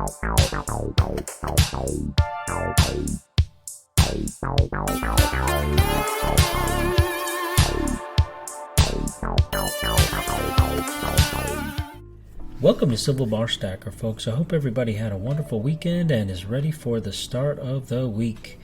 Welcome to Silver Bar Stacker, folks. I hope everybody had a wonderful weekend and is ready for the start of the week.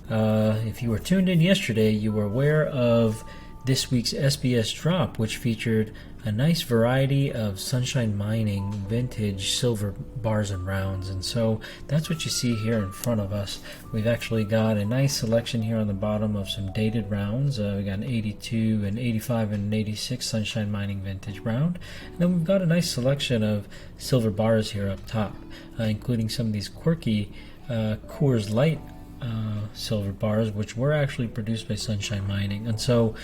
If you were tuned in yesterday, you were aware of this week's SBS drop, which featured a nice variety of Sunshine Mining vintage silver bars and rounds. And so that's what you see here in front of us. We've actually got a nice selection here on the bottom of some dated rounds. We got an 82, an 85, and an 86 Sunshine Mining vintage round. And then we've got a nice selection of silver bars here up top, including some of these quirky Coors Light silver bars, which were actually produced by Sunshine Mining. And so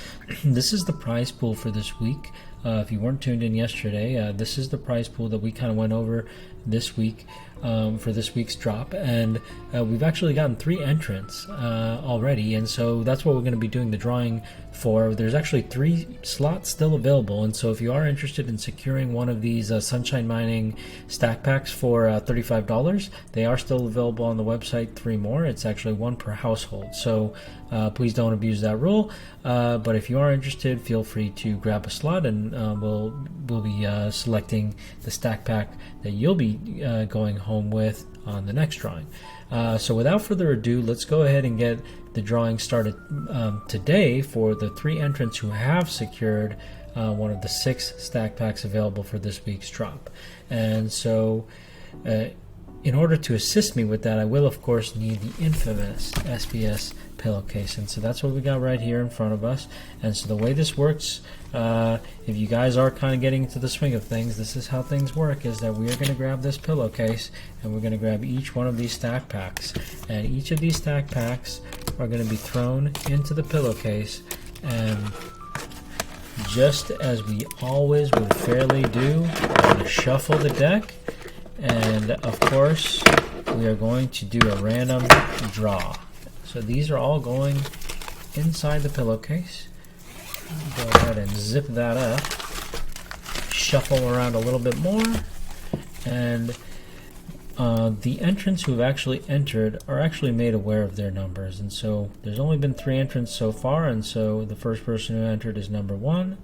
this is the prize pool for this week. If you weren't tuned in yesterday, this is the prize pool that we kind of went over this week for this week's drop, and we've actually gotten 3 entrants already, and so that's what we're going to be doing the drawing for. There's actually 3 slots still available, and so if you are interested in securing one of these Sunshine Mining stack packs for $35, they are still available on the website. 3 more. It's actually 1 per household, so please don't abuse that rule, but if you are interested, feel free to grab a slot, and we'll be selecting the stack pack that you'll be going home with on the next drawing. So without further ado, let's go ahead and get the drawing started today for the 3 entrants who have secured one of the 6 stack packs available for this week's drop. And so in order to assist me with that, I will of course need the infamous SBS pillowcase, and so that's what we got right here in front of us. And so the way this works, if you guys are kind of getting into the swing of things, this is how things work, is that we are going to grab this pillowcase and we're going to grab each one of these stack packs, and each of these stack packs are going to be thrown into the pillowcase, and just as we always would fairly do, we're going to shuffle the deck, and of course we are going to do a random draw. So these are all going inside the pillowcase. Go ahead and zip that up, shuffle around a little bit more, and the entrants who have actually entered are actually made aware of their numbers. And so there's only been 3 entrants so far, and so the first person who entered is number 1,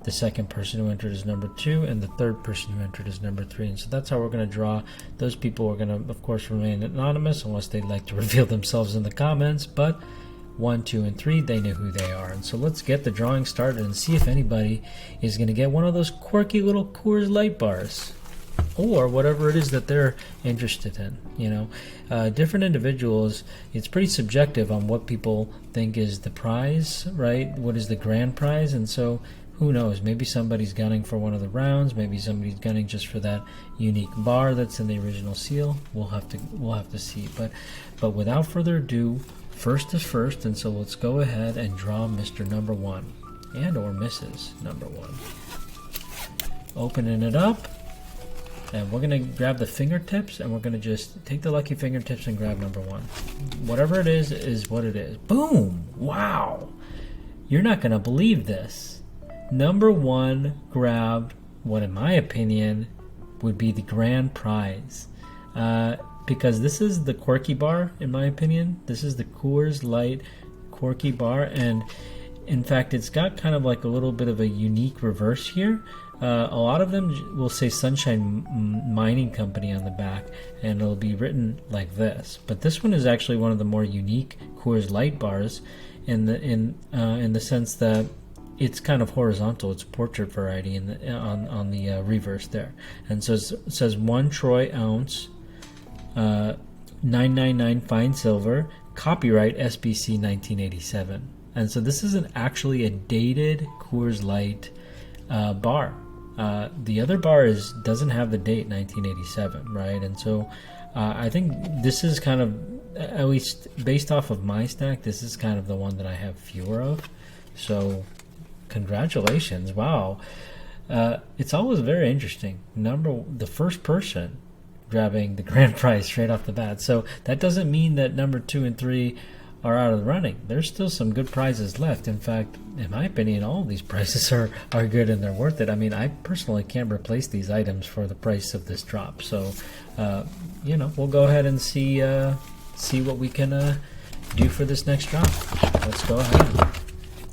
the second person who entered is number 2, and the third person who entered is number 3. And so that's how we're going to draw. Those people are going to, of course, remain anonymous unless they'd like to reveal themselves in the comments, but 1, 2, and 3, they know who they are. And so let's get the drawing started and see if anybody is going to get one of those quirky little Coors Light bars, or whatever it is that they're interested in. You know, different individuals, it's pretty subjective on what people think is the prize, right? What is the grand prize? And so who knows, maybe somebody's gunning for one of the rounds, maybe somebody's gunning just for that unique bar that's in the original seal. We'll have to see. But without further ado, first is first, and so let's go ahead and draw Mr. Number 1 and or Mrs. Number 1. Opening it up, and we're gonna grab the fingertips, and we're gonna just take the lucky fingertips and grab number 1. Whatever it is what it is. Boom! Wow! You're not gonna believe this. Number 1 grabbed what, in my opinion, would be the grand prize. Because this is the quirky bar, in my opinion. This is the Coors Light quirky bar, and in fact, it's got kind of like a little bit of a unique reverse here. A lot of them will say Sunshine Mining Company on the back, and it'll be written like this. But this one is actually one of the more unique Coors Light bars, in the sense that it's kind of horizontal. It's portrait variety on the reverse there, and so it says 1 troy ounce, 999 fine silver, copyright SBC 1987. And so this isn't actually a dated Coors Light bar. The other bar doesn't have the date 1987, right? And so I think this is kind of, at least based off of my stack, this is kind of the one that I have fewer of. So congratulations. Wow. It's always very interesting. The first person grabbing the grand prize straight off the bat. So that doesn't mean that number 2 and 3 are out of the running. There's still some good prizes left. In fact, in my opinion, all of these prices are good and they're worth it. I mean, I personally can't replace these items for the price of this drop. So, we'll go ahead and see what we can do for this next drop. Let's go ahead.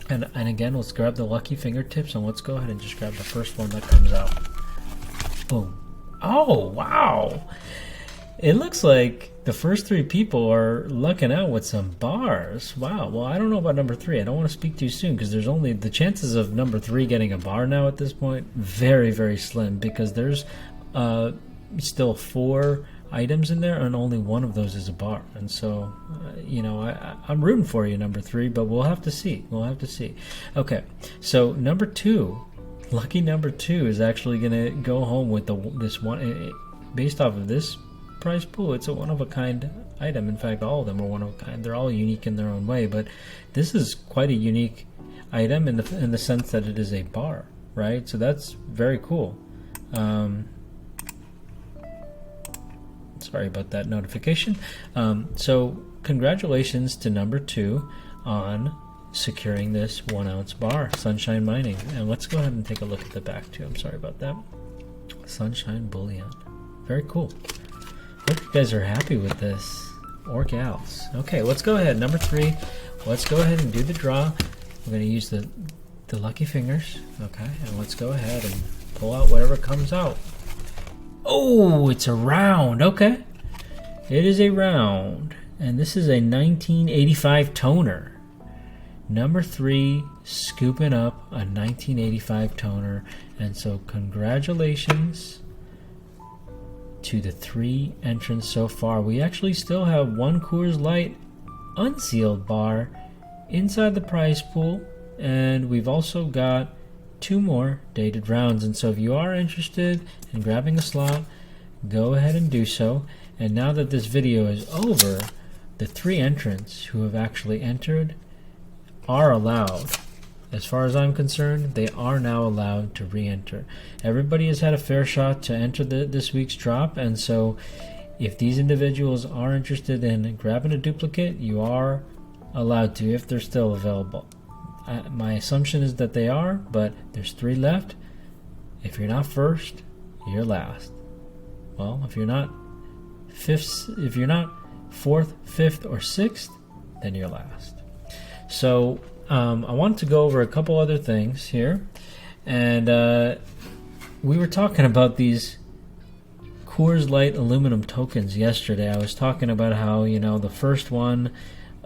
And again, let's grab the lucky fingertips and let's go ahead and just grab the first one that comes out. Boom. Oh, wow. It looks like the first 3 people are lucking out with some bars. Wow. Well, I don't know about number 3. I don't want to speak too soon because there's only the chances of number 3 getting a bar now at this point very, very slim because there's still 4 items in there and only one of those is a bar. And so, I'm rooting for you, number 3, but we'll have to see. Okay. So number 2, lucky number 2 is actually going to go home with this one based off of this prize pool. It's a one-of-a-kind item. In fact, all of them are one-of-a-kind. They're all unique in their own way, but this is quite a unique item in the sense that it is a bar, right? So that's very cool. Sorry about that notification. So congratulations to number 2 on securing this 1-ounce bar, Sunshine Mining. And let's go ahead and take a look at the back too. I'm sorry about that. Sunshine Bullion. Very cool. Hope you guys are happy with this, or gals. Okay, let's go ahead. Number 3, let's go ahead and do the draw. We're going to use the lucky fingers. Okay, and let's go ahead and pull out whatever comes out. Oh, it's a round. Okay, it is a round, and this is a 1985 toner. Number 3 scooping up a 1985 toner, and so congratulations to the 3 entrants so far. We actually still have 1 Coors Light unsealed bar inside the prize pool, and we've also got 2 more dated rounds. And so if you are interested in grabbing a slot, go ahead and do so. And now that this video is over, the 3 entrants who have actually entered are allowed. As far as I'm concerned, they are now allowed to re-enter. Everybody has had a fair shot to enter this week's drop, and so if these individuals are interested in grabbing a duplicate, you are allowed to if they're still available. My assumption is that they are, but there's 3 left. If you're not first, you're last. Well, if you're not fourth, fifth, or sixth, then you're last. So I wanted to go over a couple other things here, and we were talking about these Coors Light aluminum tokens yesterday. I was talking about how the first one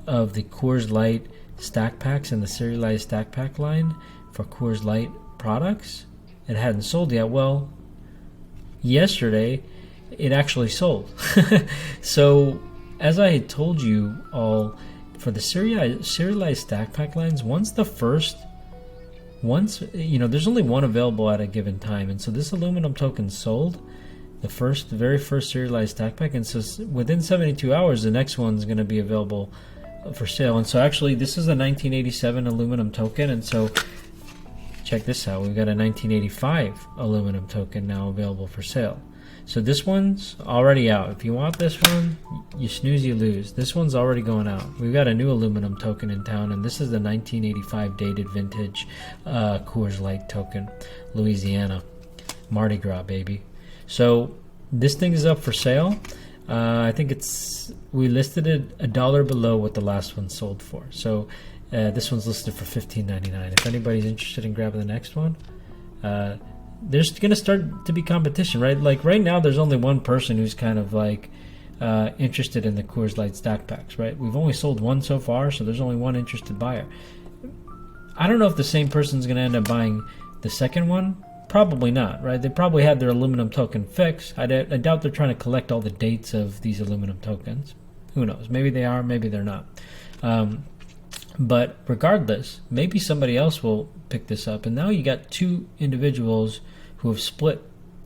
of the Coors Light stack packs in the serialized stack pack line for Coors Light products, it hadn't sold yet. Well, yesterday it actually sold. So as I had told you all, for the serialized stack pack lines, there's only one available at a given time, and so this aluminum token sold the very first serialized stack pack, and so within 72 hours the next one's going to be available for sale. And so actually this is a 1987 aluminum token, and so check this out, we've got a 1985 aluminum token now available for sale. So this one's already out. If you want this one, you snooze, you lose. This one's already going out. We've got a new aluminum token in town, and this is the 1985 dated vintage Coors Light token, Louisiana, Mardi Gras, baby. So this thing is up for sale. I think we listed it $1 below what the last one sold for. So this one's listed for $15.99. If anybody's interested in grabbing the next one, there's going to start to be competition, right? Like right now, there's only one person who's kind of like interested in the Coors Light stack packs, right? We've only sold 1 so far, so there's only 1 interested buyer. I don't know if the same person's going to end up buying the second one. Probably not, right? They probably had their aluminum token fixed. I doubt they're trying to collect all the dates of these aluminum tokens. Who knows? Maybe they are, maybe they're not. But regardless, maybe somebody else will pick this up. And now you got 2 individuals who have split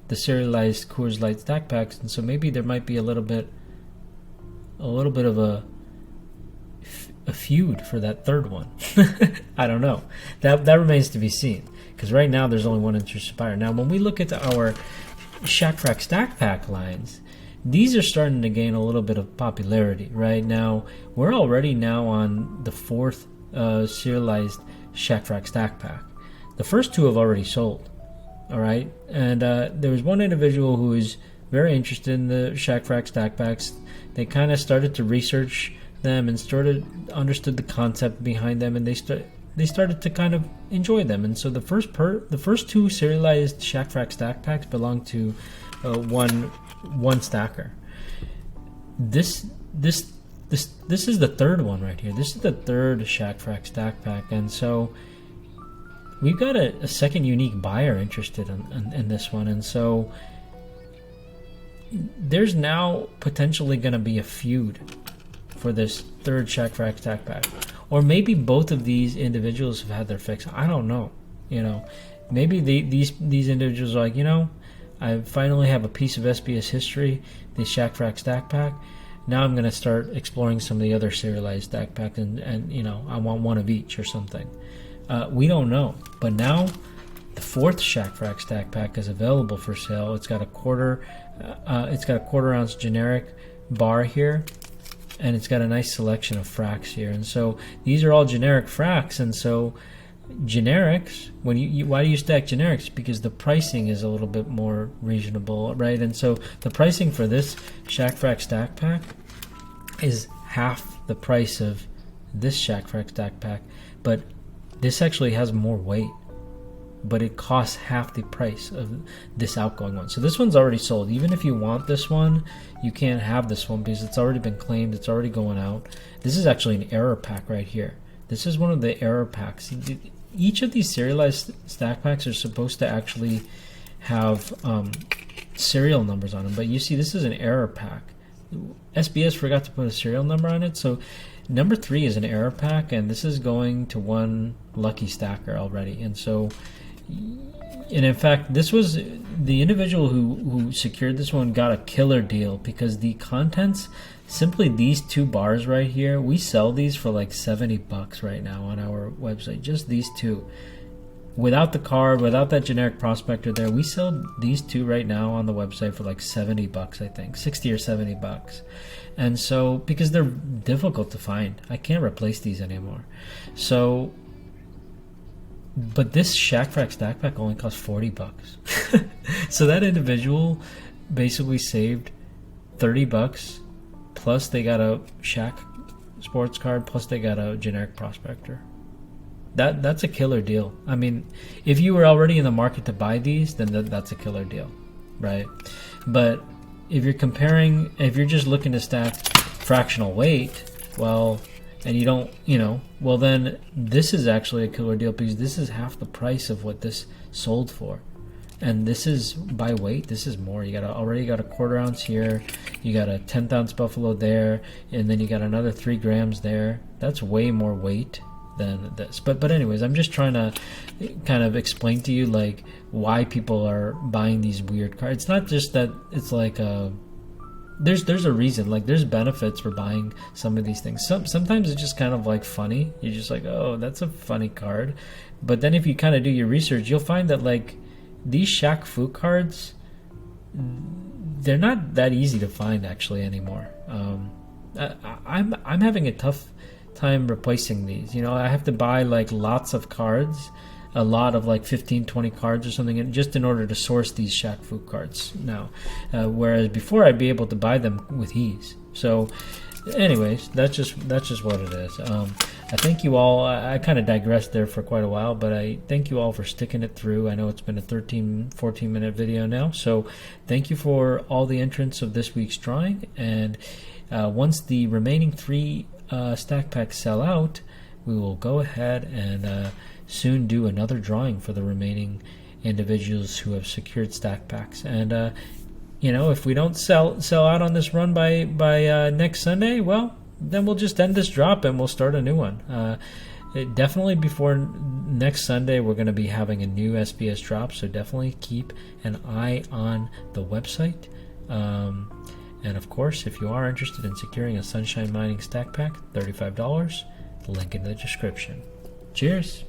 the serialized Coors Light stack packs, and so maybe there might be a little bit of a feud for that third one. I don't know. That remains to be seen, because right now there's only 1 interested buyer. Now, when we look at our Shaq Frac stack pack lines, these are starting to gain a little bit of popularity right now. We're already now on the fourth serialized Shaq Frac stack pack. The first two have already sold. All right, and there was one individual who was very interested in the Shaq Frac stack packs. They kind of started to research them and understood the concept behind them, and they started to kind of enjoy them. And so the first two serialized Shaq Frac stack packs belong to one stacker. This is the third one right here. This is the third Shaq Frac stack pack, and so we've got a second unique buyer interested in this one. And so there's now potentially going to be a feud for this third Shaq Frac stack pack, or maybe both of these individuals have had their fix. I don't know. Maybe these individuals are like, I finally have a piece of SBS history, the Shaq Frac stack pack. Now I'm going to start exploring some of the other serialized stack packs, and I want one of each or something. We don't know, but now the fourth Shaq Frac stack pack is available for sale. It's got a quarter ounce generic bar here, and it's got a nice selection of fracs here. And so these are all generic fracs, and so generics, why do you stack generics? Because the pricing is a little bit more reasonable, right? And so the pricing for this Shaq Frac stack pack is half the price of this Shaq Frac stack pack, but this actually has more weight, but it costs half the price of this outgoing one. So this one's already sold. Even if you want this one, you can't have this one because it's already been claimed. It's already going out. This is actually an error pack right here. This is one of the error packs. Each of these serialized stack packs are supposed to actually have serial numbers on them, but you see this is an error pack. SBS forgot to put a serial number on it, so number 3 is an error pack, and this is going to one lucky stacker already. And so, and in fact, this was the individual who secured this one got a killer deal, because the contents, simply these two bars right here, we sell these for like $70 right now on our website. Just these two, without the card, without that generic prospector there, we sell these two right now on the website for like $70, I think, 60 or $70. And so, because they're difficult to find, I can't replace these anymore. So, but this Shaq Frac stack pack only costs $40. So that individual basically saved $30, plus they got a Shaq sports card, plus they got a generic prospector. That's a killer deal. I mean, if you were already in the market to buy these, then that's a killer deal, right? But if you're just looking to stack fractional weight, well, and you don't, well, then this is actually a killer deal, because this is half the price of what this sold for. And this is by weight. This is more. You already got a quarter ounce here. You got a 10th ounce buffalo there, and then you got another 3 grams there. That's way more weight than this. But anyways, I'm just trying to kind of explain to you like why people are buying these weird cards. It's not just that it's like there's a reason. Like, there's benefits for buying some of these things. Sometimes it's just kind of like funny. You're just like, oh, that's a funny card. But then if you kind of do your research, you'll find that like these Shaq Fu cards, they're not that easy to find actually anymore. I'm having a tough time replacing these. I have to buy like lots of cards, a lot of like 15-20 cards or something, just in order to source these Shaq Fu cards now, whereas before I'd be able to buy them with ease. So anyways, that's just what it is. I thank you all. I kind of digressed there for quite a while, but I thank you all for sticking it through. I know it's been a 13-14 minute video now, so thank you for all the entrants of this week's drawing. And once the remaining 3 stack packs sell out, we will go ahead and soon do another drawing for the remaining individuals who have secured stack packs. And if we don't sell out on this run by next Sunday, well, then we'll just end this drop and we'll start a new one. Definitely before next Sunday, we're going to be having a new SBS drop, so definitely keep an eye on the website. And of course, if you are interested in securing a Sunshine Mining stack pack, $35, link in the description. Cheers!